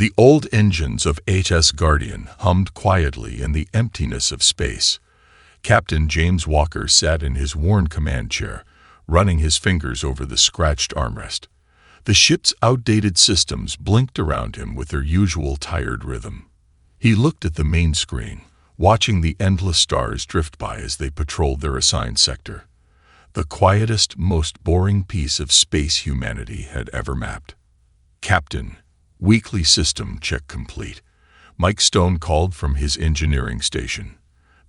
The old engines of HS Guardian hummed quietly in the emptiness of space. Captain James Walker sat in his worn command chair, running his fingers over the scratched armrest. The ship's outdated systems blinked around him with their usual tired rhythm. He looked at the main screen, watching the endless stars drift by as they patrolled their assigned sector. The quietest, most boring piece of space humanity had ever mapped. "Captain, weekly system check complete," Mike Stone called from his engineering station.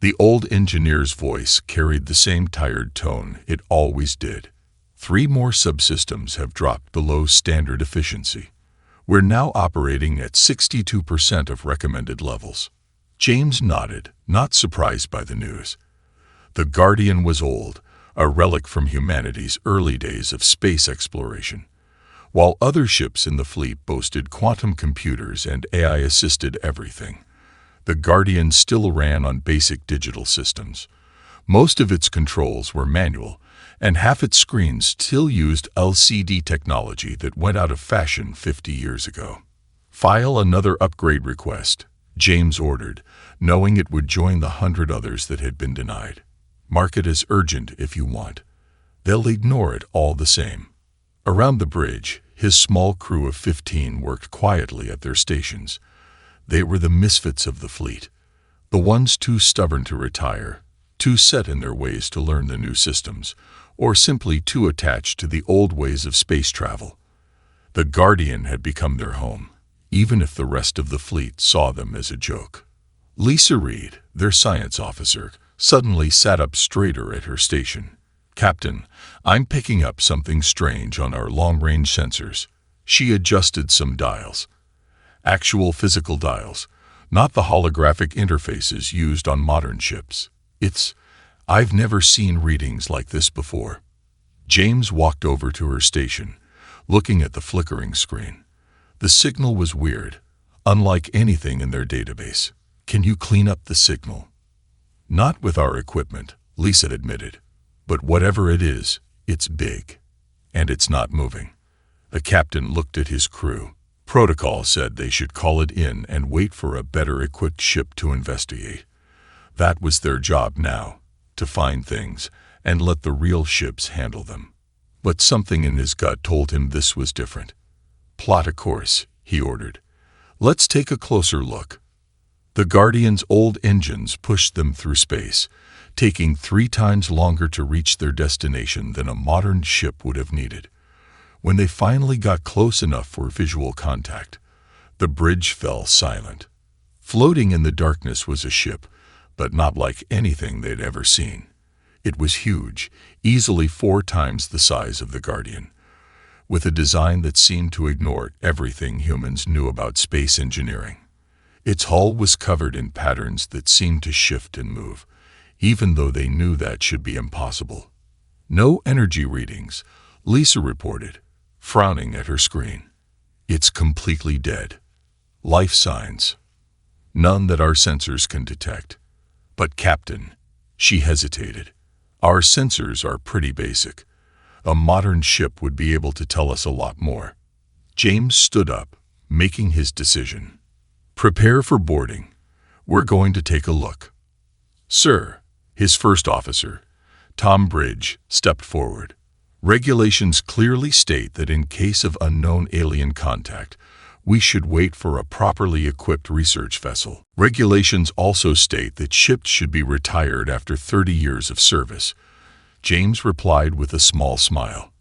The old engineer's voice carried the same tired tone it always did. "3 more subsystems have dropped below standard efficiency. We're now operating at 62% of recommended levels." James nodded, not surprised by the news. The Guardian was old, a relic from humanity's early days of space exploration. While other ships in the fleet boasted quantum computers and AI-assisted everything, the Guardian still ran on basic digital systems. Most of its controls were manual, and half its screens still used LCD technology that went out of fashion 50 years ago. "File another upgrade request," James ordered, knowing it would join the 100 others that had been denied. "Mark it as urgent if you want. They'll ignore it all the same." Around the bridge, his small crew of 15 worked quietly at their stations. They were the misfits of the fleet, the ones too stubborn to retire, too set in their ways to learn the new systems, or simply too attached to the old ways of space travel. The Guardian had become their home, even if the rest of the fleet saw them as a joke. Lisa Reed, their science officer, suddenly sat up straighter at her station. "Captain, I'm picking up something strange on our long-range sensors." She adjusted some dials. Actual physical dials, not the holographic interfaces used on modern ships. I've never seen readings like this before." James walked over to her station, looking at the flickering screen. The signal was weird, unlike anything in their database. "Can you clean up the signal?" "Not with our equipment," Lisa admitted. "But whatever it is, it's big. And it's not moving." The captain looked at his crew. Protocol said they should call it in and wait for a better-equipped ship to investigate. That was their job now, to find things and let the real ships handle them. But something in his gut told him this was different. "Plot a course," he ordered. "Let's take a closer look." The Guardian's old engines pushed them through space, taking 3 times longer to reach their destination than a modern ship would have needed. When they finally got close enough for visual contact, the bridge fell silent. Floating in the darkness was a ship, but not like anything they'd ever seen. It was huge, easily 4 times the size of the Guardian, with a design that seemed to ignore everything humans knew about space engineering. Its hull was covered in patterns that seemed to shift and move, even though they knew that should be impossible. "No energy readings," Lisa reported, frowning at her screen. "It's completely dead. Life signs. None that our sensors can detect." "But Captain," she hesitated, "our sensors are pretty basic. A modern ship would be able to tell us a lot more." James stood up, making his decision. "Prepare for boarding. We're going to take a look." "Sir," his first officer, Tom Bridge, stepped forward. "Regulations clearly state that in case of unknown alien contact, we should wait for a properly equipped research vessel. Regulations also state that ships should be retired after 30 years of service." James replied with a small smile.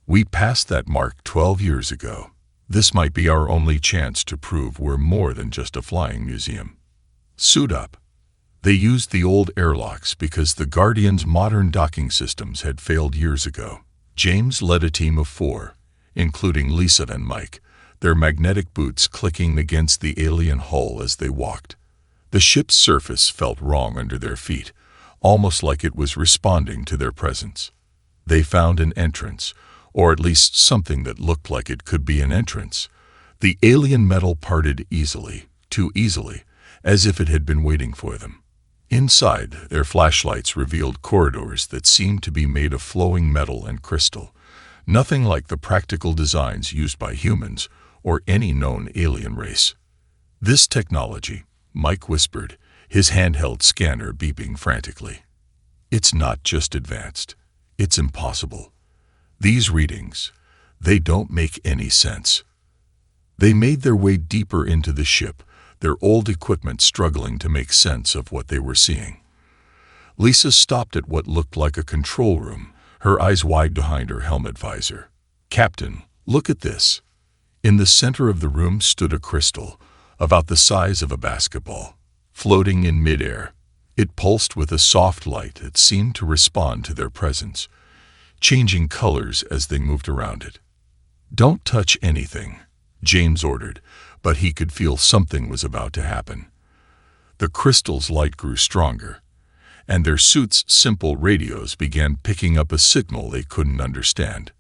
"We passed that mark 12 years ago. This might be our only chance to prove we're more than just a flying museum. Suit up." They used the old airlocks because the Guardian's modern docking systems had failed years ago. James led a team of 4, including Lisa and Mike, their magnetic boots clicking against the alien hull as they walked. The ship's surface felt wrong under their feet, almost like it was responding to their presence. They found an entrance, or at least something that looked like it could be an entrance. The alien metal parted easily, too easily, as if it had been waiting for them. Inside, their flashlights revealed corridors that seemed to be made of flowing metal and crystal, nothing like the practical designs used by humans or any known alien race. This technology, Mike whispered, his handheld scanner beeping frantically. It's not just advanced. It's impossible. These readings, they don't make any sense. They made their way deeper into the ship, their old equipment struggling to make sense of what they were seeing. Lisa stopped at what looked like a control room, her eyes wide behind her helmet visor. "Captain, look at this." In the center of the room stood a crystal, about the size of a basketball, floating in midair. It pulsed with a soft light that seemed to respond to their presence, changing colors as they moved around it. "Don't touch anything," James ordered, but he could feel something was about to happen. The crystal's light grew stronger, and their suits' simple radios began picking up a signal they couldn't understand.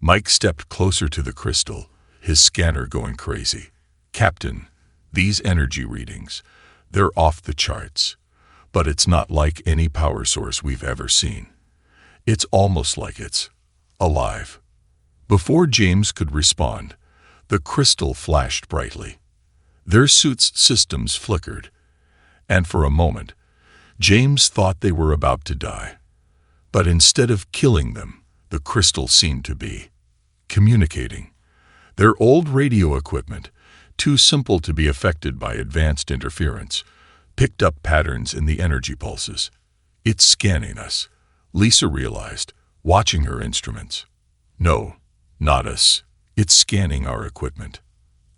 Mike stepped closer to the crystal, his scanner going crazy. "Captain, these energy readings, they're off the charts. But it's not like any power source we've ever seen. It's almost like it's alive." Before James could respond, the crystal flashed brightly. Their suits' systems flickered, and for a moment, James thought they were about to die. But instead of killing them, the crystal seemed to be communicating. Their old radio equipment, too simple to be affected by advanced interference, picked up patterns in the energy pulses. "It's scanning us," Lisa realized, watching her instruments. "No, not us. It's scanning our equipment.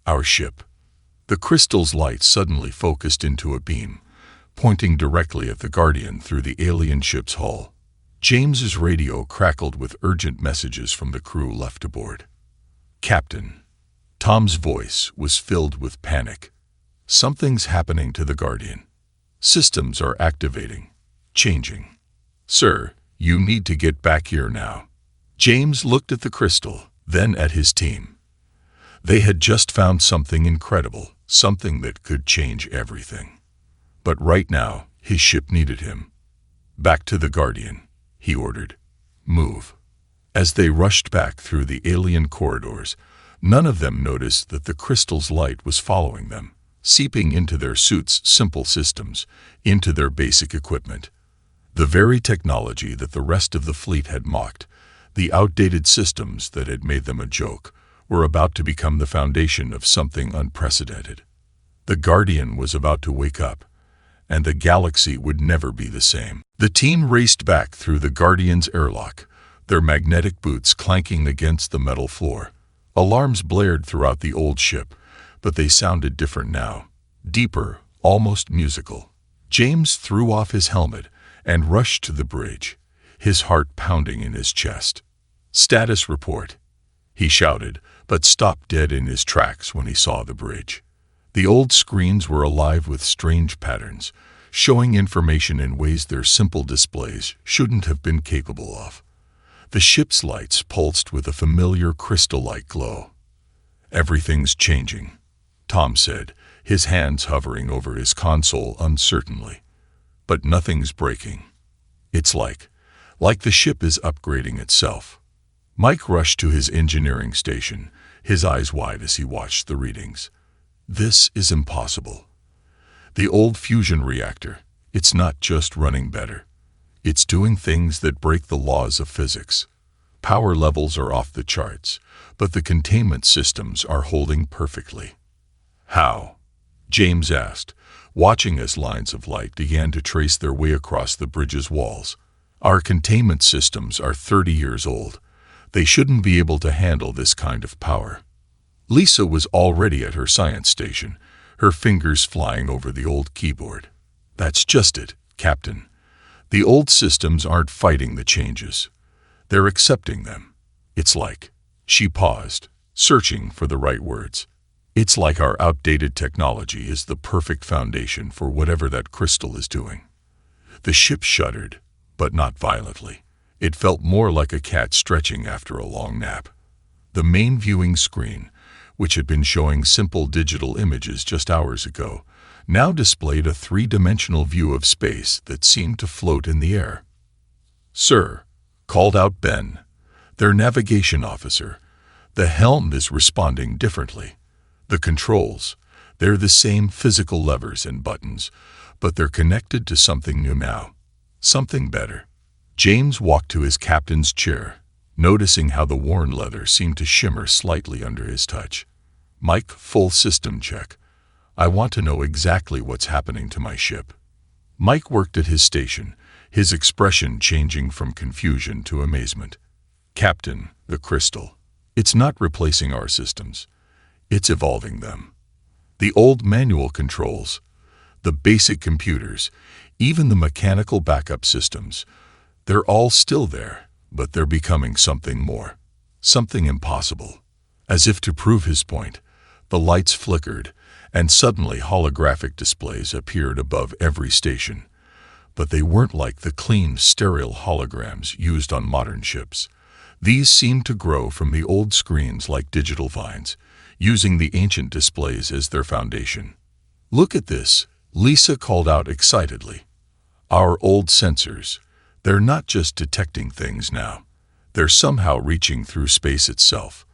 Our ship." The crystal's light suddenly focused into a beam, pointing directly at the Guardian through the alien ship's hull. James's radio crackled with urgent messages from the crew left aboard. "Captain." Tom's voice was filled with panic. "Something's happening to the Guardian. Systems are activating, changing. Sir, you need to get back here now." James looked at the crystal, then at his team. They had just found something incredible, something that could change everything. But right now, his ship needed him. "Back to the Guardian," he ordered. "Move." As they rushed back through the alien corridors, none of them noticed that the crystal's light was following them, seeping into their suits' simple systems, into their basic equipment. The very technology that the rest of the fleet had mocked, the outdated systems that had made them a joke, were about to become the foundation of something unprecedented. The Guardian was about to wake up, and the galaxy would never be the same. The team raced back through the Guardian's airlock, their magnetic boots clanking against the metal floor. Alarms blared throughout the old ship, but they sounded different now, deeper, almost musical. James threw off his helmet and rushed to the bridge, his heart pounding in his chest. "Status report," he shouted, but stopped dead in his tracks when he saw the bridge. The old screens were alive with strange patterns, showing information in ways their simple displays shouldn't have been capable of. The ship's lights pulsed with a familiar crystal-like glow. "Everything's changing," Tom said, his hands hovering over his console uncertainly. "But nothing's breaking. It's like the ship is upgrading itself." Mike rushed to his engineering station, his eyes wide as he watched the readings. "This is impossible. The old fusion reactor, it's not just running better. It's doing things that break the laws of physics. Power levels are off the charts, but the containment systems are holding perfectly." "How?" James asked, watching as lines of light began to trace their way across the bridge's walls. "Our containment systems are 30 years old. They shouldn't be able to handle this kind of power." Lisa was already at her science station, her fingers flying over the old keyboard. "That's just it, Captain. The old systems aren't fighting the changes. They're accepting them. It's like..." She paused, searching for the right words. "It's like our outdated technology is the perfect foundation for whatever that crystal is doing." The ship shuddered, but not violently. It felt more like a cat stretching after a long nap. The main viewing screen, which had been showing simple digital images just hours ago, now displayed a three-dimensional view of space that seemed to float in the air. "Sir," called out Ben, their navigation officer, "the helm is responding differently. The controls, they're the same physical levers and buttons, but they're connected to something new now. Something better. James walked to his captain's chair, noticing how the worn leather seemed to shimmer slightly under his touch. Mike, full system check. I want to know exactly what's happening to my ship. Mike worked at his station, his expression changing from confusion to amazement. Captain, the crystal. It's not replacing our systems. It's evolving them. The old manual controls, the basic computers, even the mechanical backup systems, they're all still there, but they're becoming something more. Something impossible. As if to prove his point, the lights flickered, and suddenly holographic displays appeared above every station. But they weren't like the clean, sterile holograms used on modern ships. These seemed to grow from the old screens like digital vines, using the ancient displays as their foundation. Look at this, Lisa called out excitedly. Our old sensors, they're not just detecting things now. They're somehow reaching through space itself.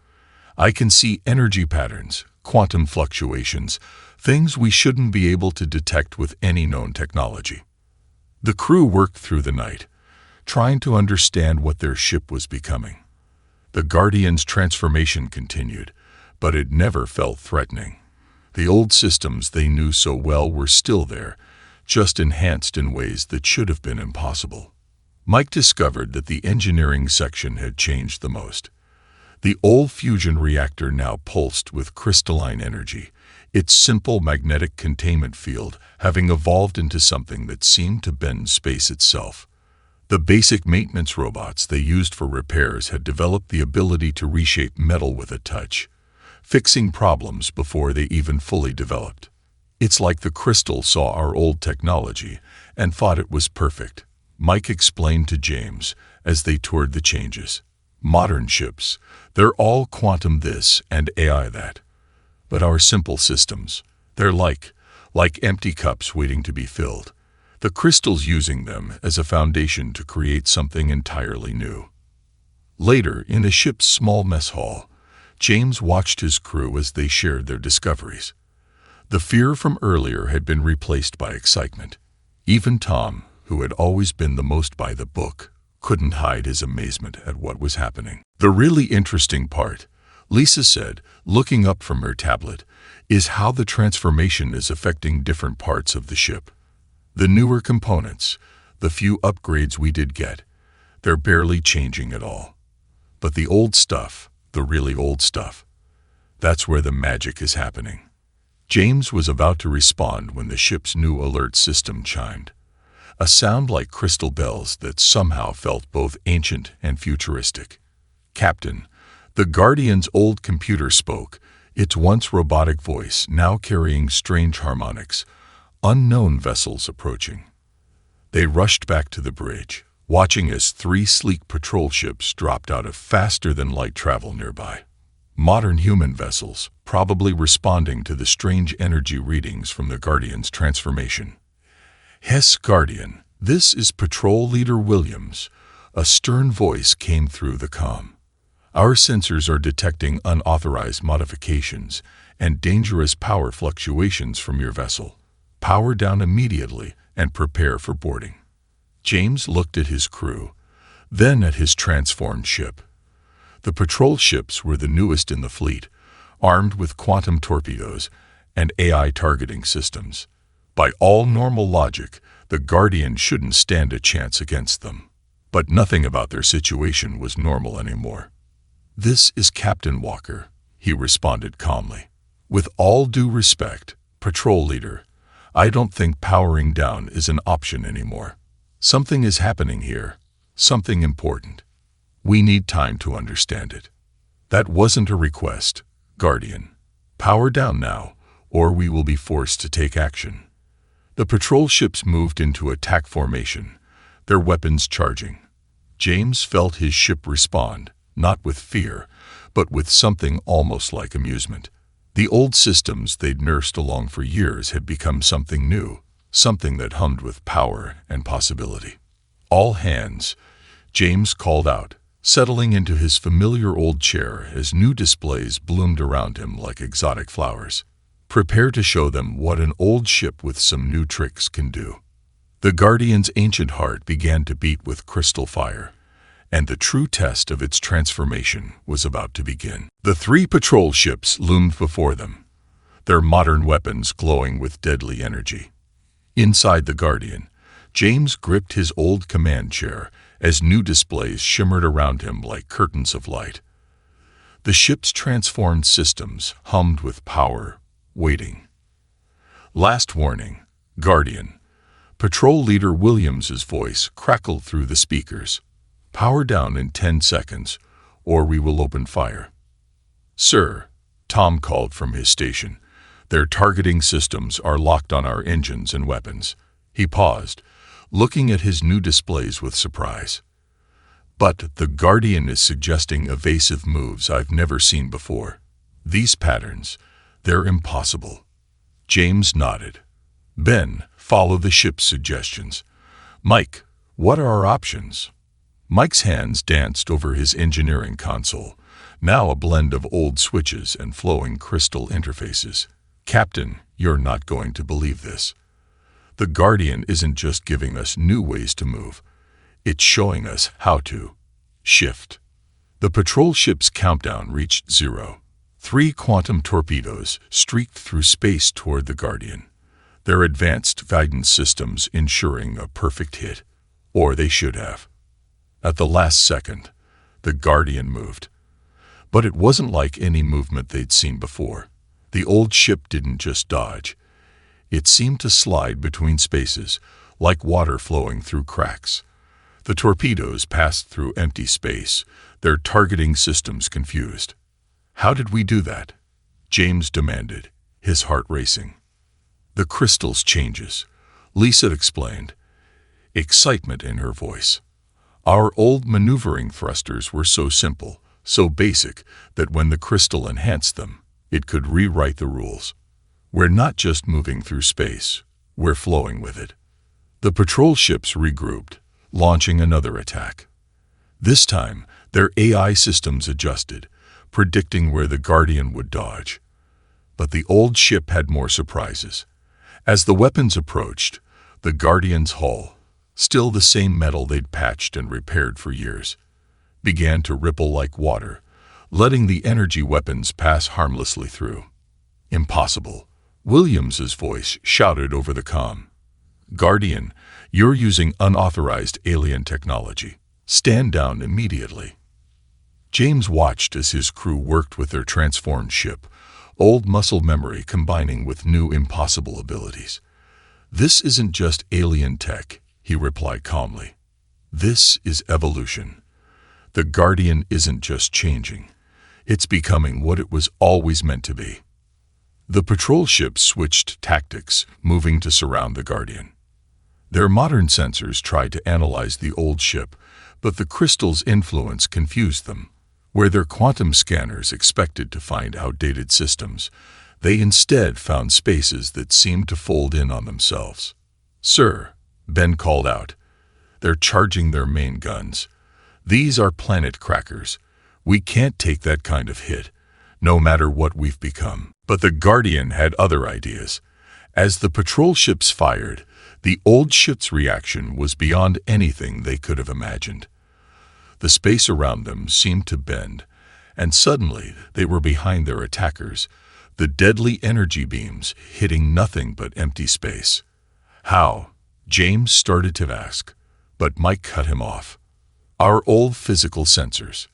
I can see energy patterns, quantum fluctuations, things we shouldn't be able to detect with any known technology. The crew worked through the night, trying to understand what their ship was becoming. The Guardian's transformation continued, but it never felt threatening. The old systems they knew so well were still there, just enhanced in ways that should have been impossible. Mike discovered that the engineering section had changed the most. The old fusion reactor now pulsed with crystalline energy, its simple magnetic containment field having evolved into something that seemed to bend space itself. The basic maintenance robots they used for repairs had developed the ability to reshape metal with a touch, fixing problems before they even fully developed. It's like the crystal saw our old technology and thought it was perfect, Mike explained to James as they toured the changes. Modern ships, they're all quantum this and AI that. But our simple systems, they're like empty cups waiting to be filled. The crystal's using them as a foundation to create something entirely new. Later, in the ship's small mess hall, James watched his crew as they shared their discoveries. The fear from earlier had been replaced by excitement. Even Tom, who had always been the most by the book, couldn't hide his amazement at what was happening. The really interesting part, Lisa said, looking up from her tablet, is how the transformation is affecting different parts of the ship. The newer components, the few upgrades we did get, they're barely changing at all. But the old stuff, the really old stuff, that's where the magic is happening. James was about to respond when the ship's new alert system chimed. A sound like crystal bells that somehow felt both ancient and futuristic. Captain, the Guardian's old computer spoke, its once robotic voice now carrying strange harmonics. Unknown vessels approaching. They rushed back to the bridge, watching as 3 sleek patrol ships dropped out of faster-than-light travel nearby. Modern human vessels, probably responding to the strange energy readings from the Guardian's transformation. Hess Guardian, this is Patrol Leader Williams. A stern voice came through the comm. Our sensors are detecting unauthorized modifications and dangerous power fluctuations from your vessel. Power down immediately and prepare for boarding. James looked at his crew, then at his transformed ship. The patrol ships were the newest in the fleet, armed with quantum torpedoes and AI targeting systems. By all normal logic, the Guardian shouldn't stand a chance against them. But nothing about their situation was normal anymore. "This is Captain Walker," he responded calmly. "With all due respect, Patrol Leader, I don't think powering down is an option anymore. Something is happening here, something important. We need time to understand it. That wasn't a request, Guardian. Power down now, or we will be forced to take action." The patrol ships moved into attack formation, their weapons charging. James felt his ship respond, not with fear, but with something almost like amusement. The old systems they'd nursed along for years had become something new, something that hummed with power and possibility. "All hands," James called out, settling into his familiar old chair as new displays bloomed around him like exotic flowers. Prepare to show them what an old ship with some new tricks can do. The Guardian's ancient heart began to beat with crystal fire, and the true test of its transformation was about to begin. The three patrol ships loomed before them, their modern weapons glowing with deadly energy. Inside the Guardian, James gripped his old command chair as new displays shimmered around him like curtains of light. The ship's transformed systems hummed with power, waiting. Last warning, Guardian. Patrol Leader Williams's voice crackled through the speakers. Power down in 10 seconds, or we will open fire. Sir, Tom called from his station. Their targeting systems are locked on our engines and weapons. He paused, looking at his new displays with surprise. But the Guardian is suggesting evasive moves I've never seen before. These patterns, they're impossible. James nodded. Ben, follow the ship's suggestions. Mike, what are our options? Mike's hands danced over his engineering console, now a blend of old switches and flowing crystal interfaces. Captain, you're not going to believe this. The Guardian isn't just giving us new ways to move. It's showing us how to shift. The patrol ship's countdown reached 0. 3 quantum torpedoes streaked through space toward the Guardian, their advanced guidance systems ensuring a perfect hit, or they should have. At the last second, the Guardian moved. But it wasn't like any movement they'd seen before. The old ship didn't just dodge. It seemed to slide between spaces, like water flowing through cracks. The torpedoes passed through empty space, their targeting systems confused. How did we do that? James demanded, his heart racing. The crystals changes, Lisa explained, excitement in her voice. Our old maneuvering thrusters were so simple, so basic, that when the crystal enhanced them, it could rewrite the rules. We're not just moving through space, we're flowing with it. The patrol ships regrouped, launching another attack. This time, their AI systems adjusted, predicting where the Guardian would dodge. But the old ship had more surprises. As the weapons approached, the Guardian's hull, still the same metal they'd patched and repaired for years, began to ripple like water, letting the energy weapons pass harmlessly through. Impossible, Williams's voice shouted over the comm. Guardian, you're using unauthorized alien technology. Stand down immediately. James watched as his crew worked with their transformed ship, old muscle memory combining with new impossible abilities. This isn't just alien tech, he replied calmly. This is evolution. The Guardian isn't just changing. It's becoming what it was always meant to be. The patrol ships switched tactics, moving to surround the Guardian. Their modern sensors tried to analyze the old ship, but the crystal's influence confused them. Where their quantum scanners expected to find outdated systems, they instead found spaces that seemed to fold in on themselves. Sir, Ben called out, they're charging their main guns. These are planet crackers. We can't take that kind of hit, no matter what we've become. But the Guardian had other ideas. As the patrol ships fired, the old ship's reaction was beyond anything they could have imagined. The space around them seemed to bend, and suddenly they were behind their attackers, the deadly energy beams hitting nothing but empty space. How? James started to ask, but Mike cut him off. Our old physical sensors,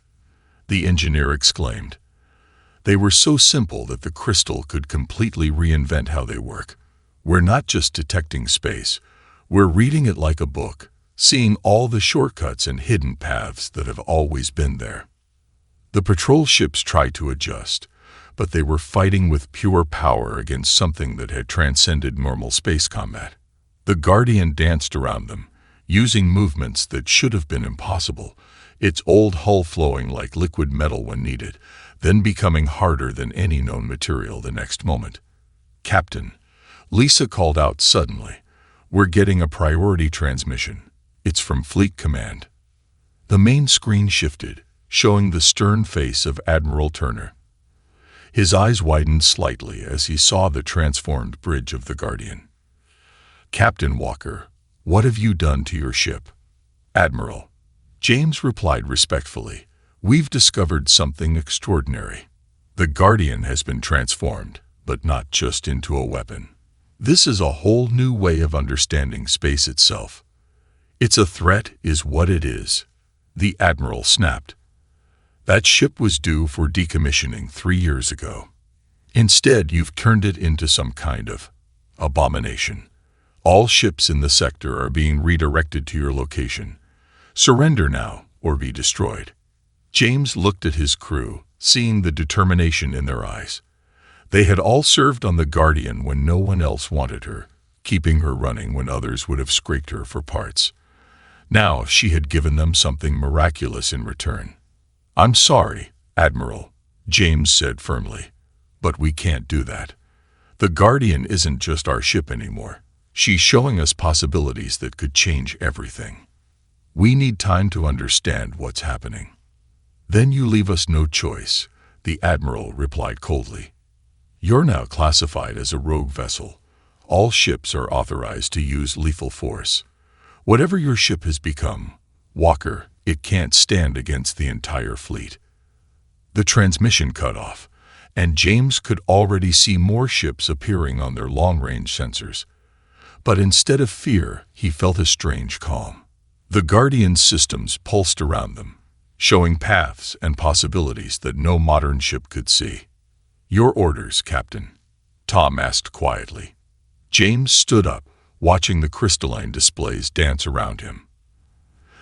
the engineer exclaimed. They were so simple that the crystal could completely reinvent how they work. We're not just detecting space, we're reading it like a book, seeing all the shortcuts and hidden paths that have always been there. The patrol ships tried to adjust, but they were fighting with pure power against something that had transcended normal space combat. The Guardian danced around them, using movements that should have been impossible, its old hull flowing like liquid metal when needed, then becoming harder than any known material the next moment. Captain, Lisa called out suddenly, we're getting a priority transmission. It's from Fleet Command. The main screen shifted, showing the stern face of Admiral Turner. His eyes widened slightly as he saw the transformed bridge of the Guardian. "Captain Walker, what have you done to your ship?" "Admiral," James replied respectfully, "we've discovered something extraordinary. The Guardian has been transformed, but not just into a weapon. This is a whole new way of understanding space itself. It's a threat is what it is," the Admiral snapped. "That ship was due for decommissioning 3 years ago. Instead, you've turned it into some kind of abomination. All ships in the sector are being redirected to your location. Surrender now, or be destroyed." James looked at his crew, seeing the determination in their eyes. They had all served on the Guardian when no one else wanted her, keeping her running when others would have scraped her for parts. Now she had given them something miraculous in return. "I'm sorry, Admiral," James said firmly, "but we can't do that. The Guardian isn't just our ship anymore. She's showing us possibilities that could change everything. We need time to understand what's happening." "Then you leave us no choice," the Admiral replied coldly. "You're now classified as a rogue vessel. All ships are authorized to use lethal force. Whatever your ship has become, Walker, it can't stand against the entire fleet." The transmission cut off, and James could already see more ships appearing on their long-range sensors. But instead of fear, he felt a strange calm. The Guardian's systems pulsed around them, showing paths and possibilities that no modern ship could see. "Your orders, Captain?" Tom asked quietly. James stood up, watching the crystalline displays dance around him.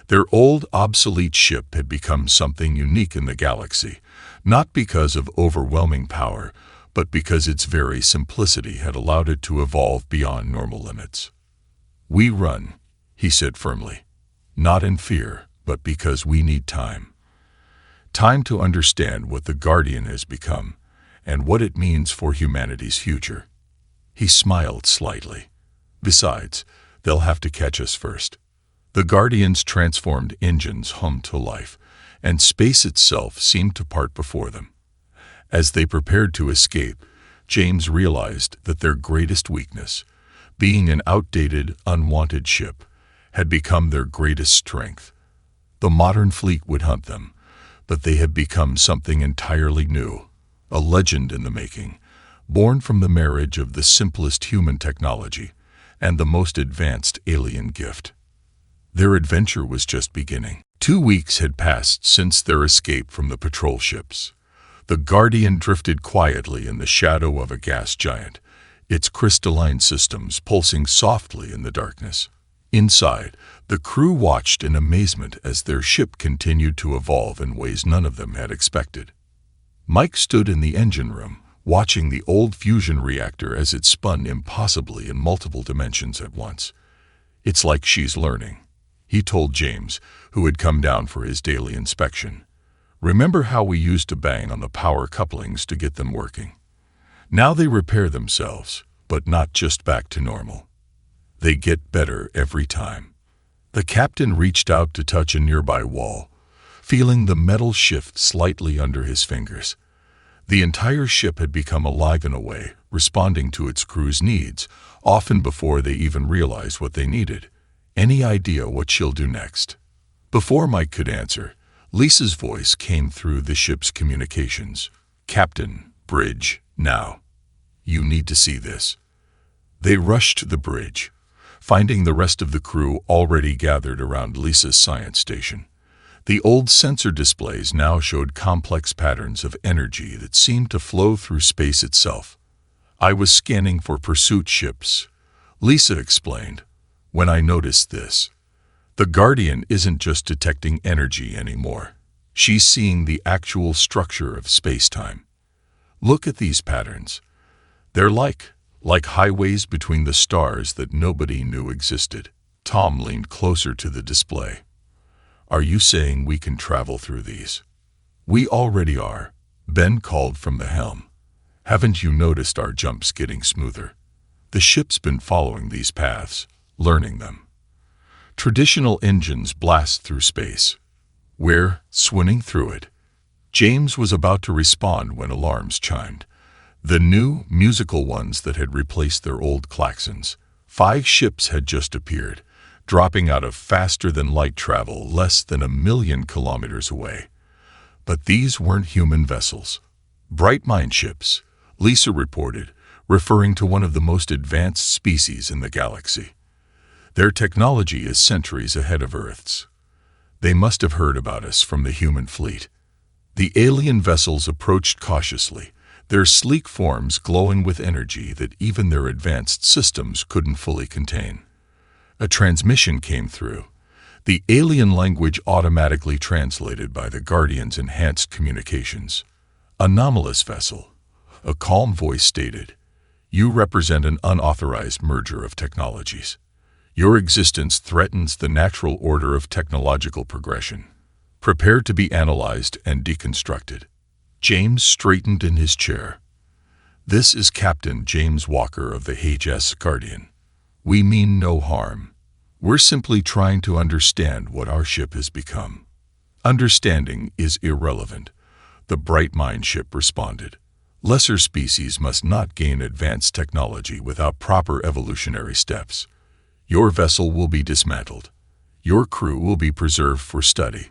Their old, obsolete ship had become something unique in the galaxy, not because of overwhelming power, but because its very simplicity had allowed it to evolve beyond normal limits. "We run," he said firmly, "not in fear, but because we need time. Time to understand what the Guardian has become, and what it means for humanity's future." He smiled slightly. "Besides, they'll have to catch us first." The Guardian's transformed engines hummed to life, and space itself seemed to part before them. As they prepared to escape, James realized that their greatest weakness, being an outdated, unwanted ship, had become their greatest strength. The modern fleet would hunt them, but they had become something entirely new, a legend in the making, born from the marriage of the simplest human technology and the most advanced alien gift. Their adventure was just beginning. 2 weeks had passed since their escape from the patrol ships. The Guardian drifted quietly in the shadow of a gas giant, its crystalline systems pulsing softly in the darkness. Inside, the crew watched in amazement as their ship continued to evolve in ways none of them had expected. Mike stood in the engine room, watching the old fusion reactor as it spun impossibly in multiple dimensions at once. "It's like she's learning," he told James, who had come down for his daily inspection. "Remember how we used to bang on the power couplings to get them working? Now they repair themselves, but not just back to normal. They get better every time." The captain reached out to touch a nearby wall, feeling the metal shift slightly under his fingers. The entire ship had become alive in a way, responding to its crew's needs, often before they even realized what they needed. "Any idea what she'll do next?" Before Mike could answer, Lisa's voice came through the ship's communications. "Captain, bridge, now. You need to see this." They rushed to the bridge, finding the rest of the crew already gathered around Lisa's science station. The old sensor displays now showed complex patterns of energy that seemed to flow through space itself. "I was scanning for pursuit ships," Lisa explained, "when I noticed this. The Guardian isn't just detecting energy anymore. She's seeing the actual structure of space-time. Look at these patterns. They're like highways between the stars that nobody knew existed." Tom leaned closer to the display. "Are you saying we can travel through these?" "We already are," Ben called from the helm. "Haven't you noticed our jumps getting smoother? The ship's been following these paths, learning them. Traditional engines blast through space, We're swimming through it. James was about to respond when alarms chimed. The new, musical ones that had replaced their old klaxons. 5 ships had just appeared, dropping out of faster-than-light travel less than 1,000,000 kilometers away. But these weren't human vessels. Bright mind ships, Lisa reported, referring to one of the most advanced species in the galaxy. Their technology is centuries ahead of Earth's. They must have heard about us from the human fleet. The alien vessels approached cautiously, their sleek forms glowing with energy that even their advanced systems couldn't fully contain. A transmission came through, the alien language automatically translated by the Guardian's enhanced communications. Anomalous vessel, a calm voice stated. You represent an unauthorized merger of technologies. Your existence threatens the natural order of technological progression. Prepare to be analyzed and deconstructed. James straightened in his chair. This is Captain James Walker of the HFY Guardian. We mean no harm. We're simply trying to understand what our ship has become. Understanding is irrelevant, the Bright Mind ship responded. Lesser species must not gain advanced technology without proper evolutionary steps. Your vessel will be dismantled. Your crew will be preserved for study.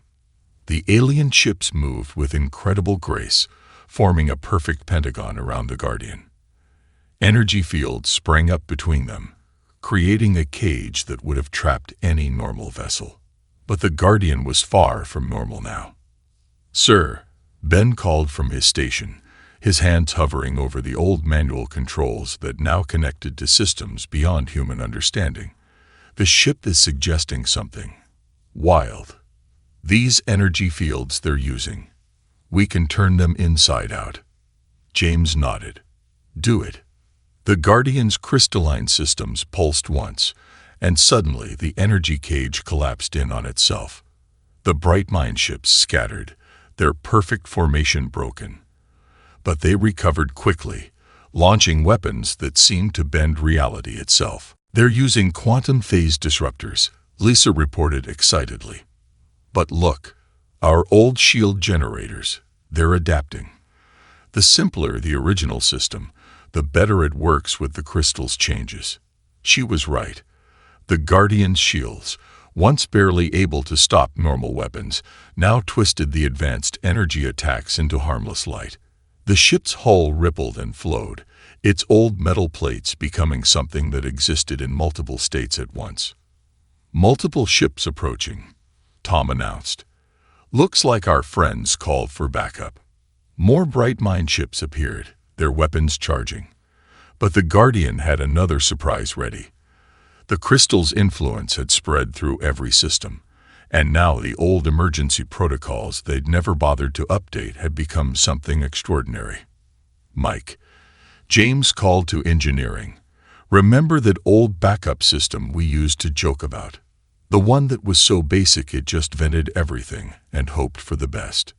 The alien ships moved with incredible grace, forming a perfect pentagon around the Guardian. Energy fields sprang up between them, creating a cage that would have trapped any normal vessel. But the Guardian was far from normal now. Sir, Ben called from his station, his hands hovering over the old manual controls that now connected to systems beyond human understanding. The ship is suggesting something wild. These energy fields they're using, we can turn them inside out. James nodded. Do it. The Guardian's crystalline systems pulsed once, and suddenly the energy cage collapsed in on itself. The Bright Mind ships scattered, their perfect formation broken. But they recovered quickly, launching weapons that seemed to bend reality itself. They're using quantum phase disruptors, Lisa reported excitedly. But look, our old shield generators, they're adapting. The simpler the original system, the better it works with the crystal's changes. She was right. The Guardian's shields, once barely able to stop normal weapons, now twisted the advanced energy attacks into harmless light. The ship's hull rippled and flowed, its old metal plates becoming something that existed in multiple states at once. Multiple ships approaching, Tom announced. Looks like our friends called for backup. More Bright Mind ships appeared, their weapons charging. But the Guardian had another surprise ready. The crystal's influence had spread through every system, and now the old emergency protocols they'd never bothered to update had become something extraordinary. Mike, James called to engineering. Remember that old backup system we used to joke about? The one that was so basic it just vented everything and hoped for the best.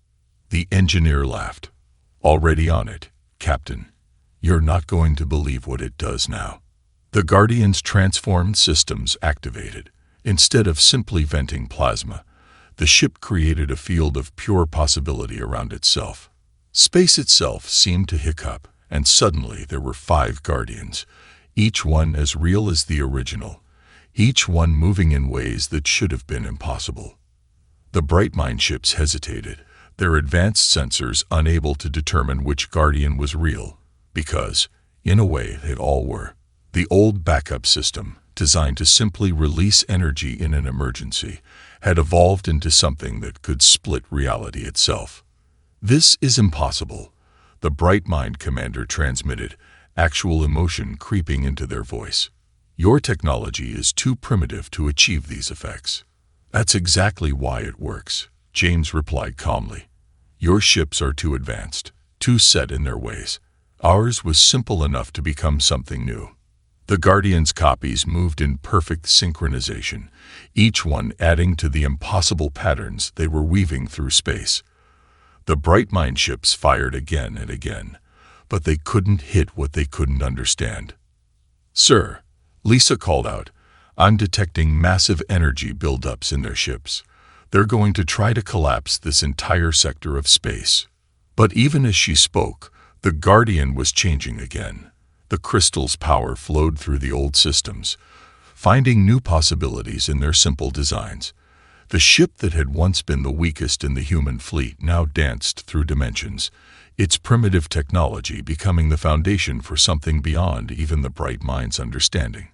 The engineer laughed. Already on it, Captain. You're not going to believe what it does now. The Guardian's transformed systems activated. Instead of simply venting plasma, the ship created a field of pure possibility around itself. Space itself seemed to hiccup, and suddenly there were 5 Guardians, each one as real as the original, each one moving in ways that should have been impossible. The Bright Mind ships hesitated, their advanced sensors unable to determine which Guardian was real, because, in a way, they all were. The old backup system, designed to simply release energy in an emergency, had evolved into something that could split reality itself. This is impossible, the Bright Mind commander transmitted, actual emotion creeping into their voice. Your technology is too primitive to achieve these effects. That's exactly why it works, James replied calmly. Your ships are too advanced, too set in their ways. Ours was simple enough to become something new. The Guardian's copies moved in perfect synchronization, each one adding to the impossible patterns they were weaving through space. The Bright Mind ships fired again and again, but they couldn't hit what they couldn't understand. Sir, Lisa called out, I'm detecting massive energy buildups in their ships. They're going to try to collapse this entire sector of space. But even as she spoke, the Guardian was changing again. The crystal's power flowed through the old systems, finding new possibilities in their simple designs. The ship that had once been the weakest in the human fleet now danced through dimensions, its primitive technology becoming the foundation for something beyond even the bright mind's understanding.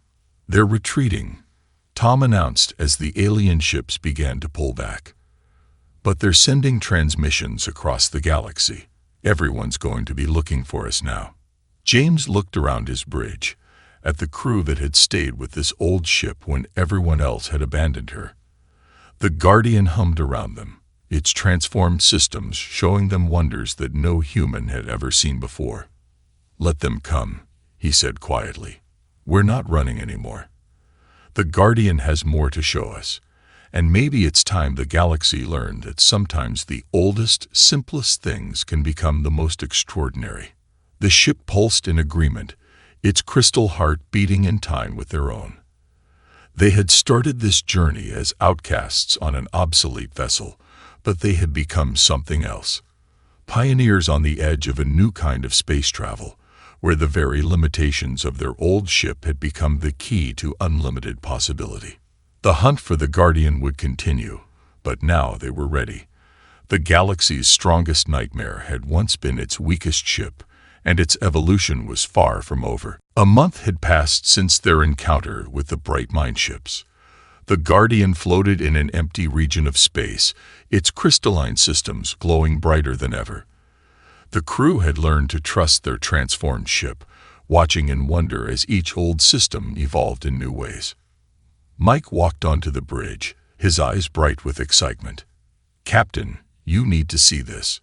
"They're retreating," Tom announced as the alien ships began to pull back. "But they're sending transmissions across the galaxy. Everyone's going to be looking for us now." James looked around his bridge, at the crew that had stayed with this old ship when everyone else had abandoned her. The Guardian hummed around them, its transformed systems showing them wonders that no human had ever seen before. "Let them come," he said quietly. "We're not running anymore. The Guardian has more to show us, and maybe it's time the galaxy learned that sometimes the oldest, simplest things can become the most extraordinary." The ship pulsed in agreement, its crystal heart beating in time with their own. They had started this journey as outcasts on an obsolete vessel, but they had become something else. Pioneers on the edge of a new kind of space travel, where the very limitations of their old ship had become the key to unlimited possibility. The hunt for the Guardian would continue, but now they were ready. The galaxy's strongest nightmare had once been its weakest ship, and its evolution was far from over. A month had passed since their encounter with the bright mind ships. The Guardian floated in an empty region of space, its crystalline systems glowing brighter than ever. The crew had learned to trust their transformed ship, watching in wonder as each old system evolved in new ways. Mike walked onto the bridge, his eyes bright with excitement. "Captain, you need to see this.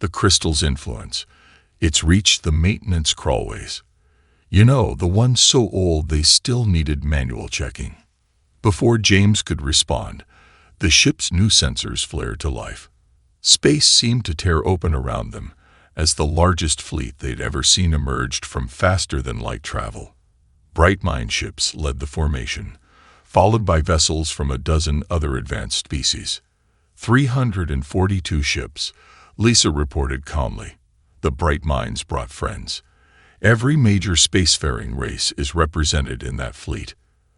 The crystal's influence. It's reached the maintenance crawlways. You know, the ones so old they still needed manual checking." Before James could respond, the ship's new sensors flared to life. Space seemed to tear open around them, as the largest fleet they'd ever seen emerged from faster-than-light travel. Bright mind ships led the formation, followed by vessels from a dozen other advanced species. 342 ships, Lisa reported calmly. The bright minds brought friends. Every major spacefaring race is represented in that fleet.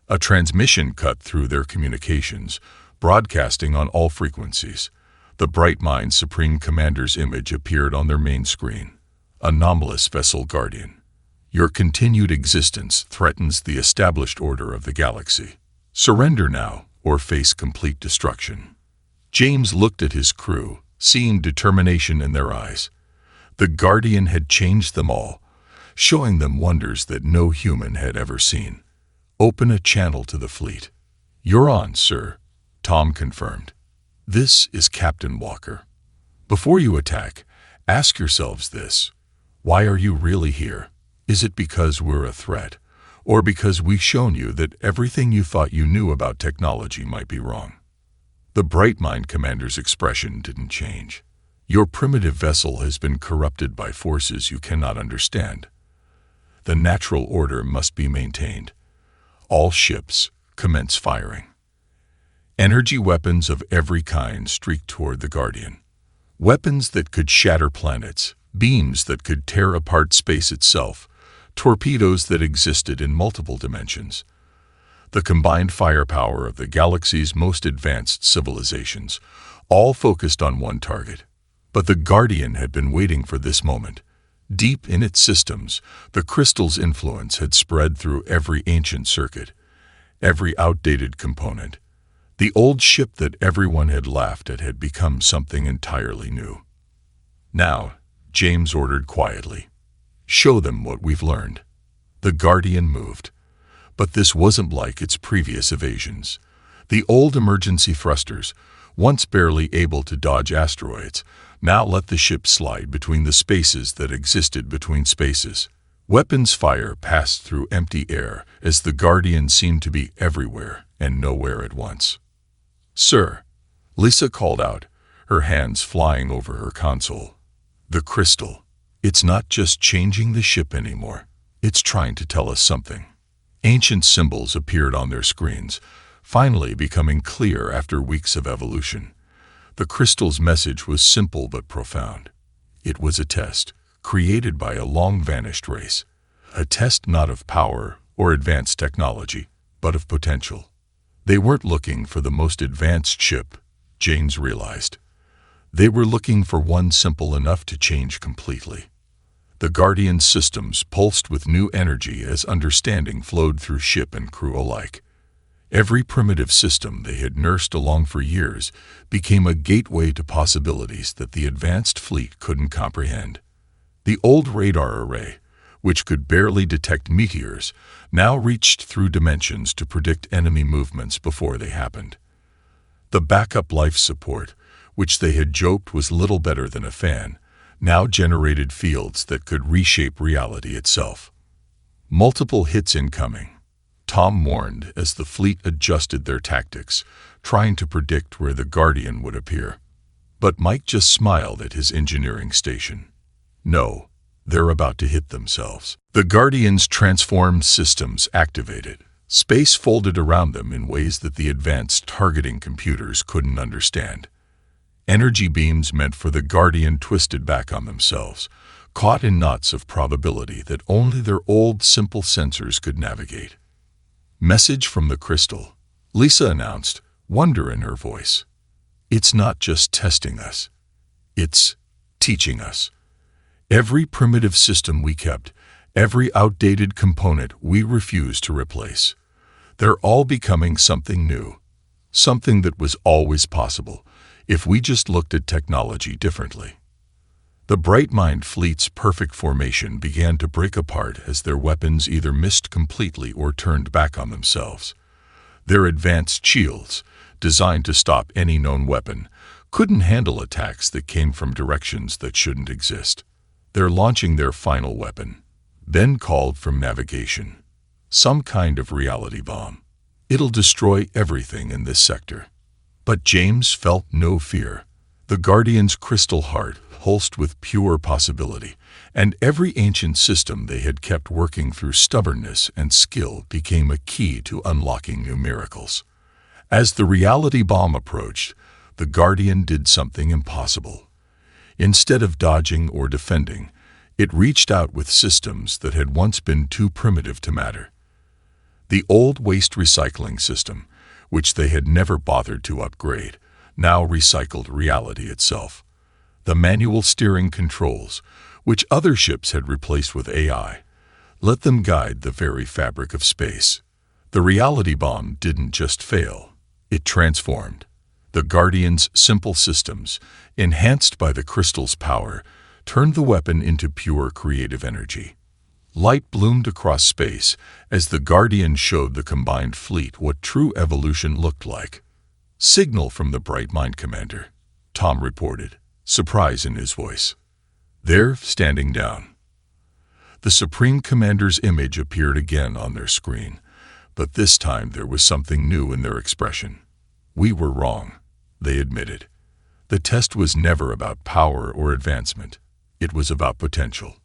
A transmission cut through their communications, broadcasting on all frequencies. The bright mind's Supreme Commander's image appeared on their main screen. "Anomalous Vessel Guardian. Your continued existence threatens the established order of the galaxy. Surrender now, or face complete destruction." James looked at his crew, seeing determination in their eyes. The Guardian had changed them all, showing them wonders that no human had ever seen. "Open a channel to the fleet." "You're on, sir," Tom confirmed. "This is Captain Walker. Before you attack, ask yourselves this. Why are you really here? Is it because we're a threat, or because we've shown you that everything you thought you knew about technology might be wrong?" The Bright Mind Commander's expression didn't change. "Your primitive vessel has been corrupted by forces you cannot understand. The natural order must be maintained. All ships, commence firing." Energy weapons of every kind streaked toward the Guardian. Weapons that could shatter planets, beams that could tear apart space itself, torpedoes that existed in multiple dimensions. The combined firepower of the galaxy's most advanced civilizations, all focused on one target. But the Guardian had been waiting for this moment. Deep in its systems, the crystal's influence had spread through every ancient circuit, every outdated component. The old ship that everyone had laughed at had become something entirely new. "Now," James ordered quietly, "show them what we've learned." The Guardian moved. But this wasn't like its previous evasions. The old emergency thrusters, once barely able to dodge asteroids, now let the ship slide between the spaces that existed between spaces. Weapons fire passed through empty air as the Guardian seemed to be everywhere and nowhere at once. "Sir," Lisa called out, her hands flying over her console. "The crystal. It's not just changing the ship anymore. It's trying to tell us something." Ancient symbols appeared on their screens, finally becoming clear after weeks of evolution. The crystal's message was simple but profound. It was a test, created by a long-vanished race. A test not of power or advanced technology, but of potential. They weren't looking for the most advanced ship, James realized. They were looking for one simple enough to change completely. The Guardian systems pulsed with new energy as understanding flowed through ship and crew alike. Every primitive system they had nursed along for years became a gateway to possibilities that the advanced fleet couldn't comprehend. The old radar array, which could barely detect meteors, now reached through dimensions to predict enemy movements before they happened. The backup life support, which they had joked was little better than a fan, now generated fields that could reshape reality itself. Multiple hits incoming, Tom warned as the fleet adjusted their tactics, trying to predict where the Guardian would appear. But Mike just smiled at his engineering station. No, they're about to hit themselves. The Guardian's transformed systems activated. Space folded around them in ways that the advanced targeting computers couldn't understand. Energy beams meant for the Guardian twisted back on themselves, caught in knots of probability that only their old simple sensors could navigate. Message from the crystal, Lisa announced, wonder in her voice. It's not just testing us. It's teaching us. Every primitive system we kept, every outdated component we refused to replace. They're all becoming something new, something that was always possible if we just looked at technology differently. The Bright Mind fleet's perfect formation began to break apart as their weapons either missed completely or turned back on themselves. Their advanced shields, designed to stop any known weapon, couldn't handle attacks that came from directions that shouldn't exist. They're launching their final weapon, Ben called from navigation. Some kind of reality bomb. It'll destroy everything in this sector. But James felt no fear. The Guardian's crystal heart pulsed with pure possibility, and every ancient system they had kept working through stubbornness and skill became a key to unlocking new miracles. As the reality bomb approached, the Guardian did something impossible. Instead of dodging or defending, it reached out with systems that had once been too primitive to matter. The old waste recycling system, which they had never bothered to upgrade, now recycled reality itself. The manual steering controls, which other ships had replaced with AI, let them guide the very fabric of space. The reality bomb didn't just fail, it transformed. The Guardian's simple systems, enhanced by the crystal's power, turned the weapon into pure creative energy. Light bloomed across space as the Guardian showed the combined fleet what true evolution looked like. Signal from the Bright Mind commander, Tom reported, surprise in his voice. They're standing down. The Supreme Commander's image appeared again on their screen, but this time there was something new in their expression. We were wrong, they admitted. The test was never about power or advancement. It was about potential.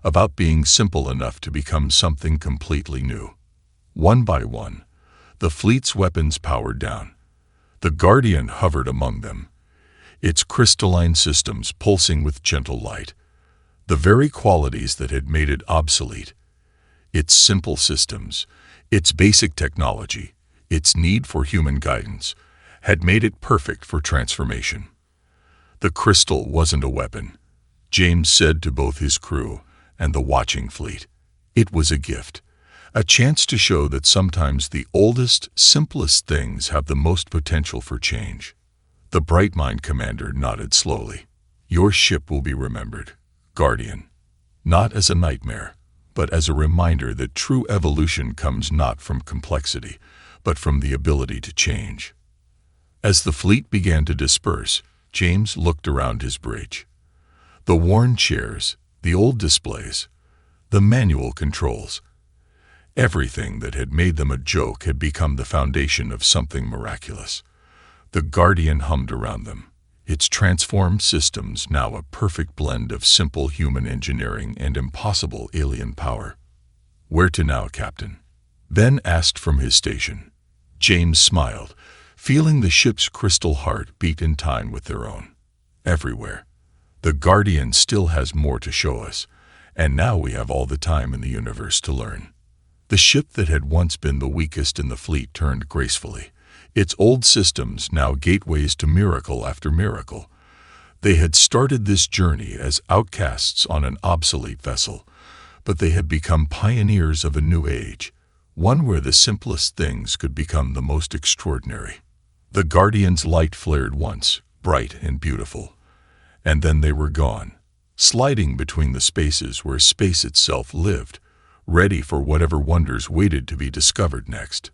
About being simple enough to become something completely new. One by one, the fleet's weapons powered down. The Guardian hovered among them, its crystalline systems pulsing with gentle light, the very qualities that had made it obsolete. Its simple systems, its basic technology, its need for human guidance, had made it perfect for transformation. The crystal wasn't a weapon, James said to both his crew and the watching fleet. It was a gift, a chance to show that sometimes the oldest, simplest things have the most potential for change. The Bright Mind commander nodded slowly. Your ship will be remembered, Guardian. Not as a nightmare, but as a reminder that true evolution comes not from complexity, but from the ability to change. As the fleet began to disperse, James looked around his bridge. The worn chairs, the old displays, the manual controls. Everything that had made them a joke had become the foundation of something miraculous. The Guardian hummed around them, its transformed systems now a perfect blend of simple human engineering and impossible alien power. Where to now, Captain? Ben asked from his station. James smiled, feeling the ship's crystal heart beat in time with their own. Everywhere. The Guardian still has more to show us, and now we have all the time in the universe to learn. The ship that had once been the weakest in the fleet turned gracefully, its old systems now gateways to miracle after miracle. They had started this journey as outcasts on an obsolete vessel, but they had become pioneers of a new age, one where the simplest things could become the most extraordinary. The Guardian's light flared once, bright and beautiful, and then they were gone, sliding between the spaces where space itself lived, ready for whatever wonders waited to be discovered next.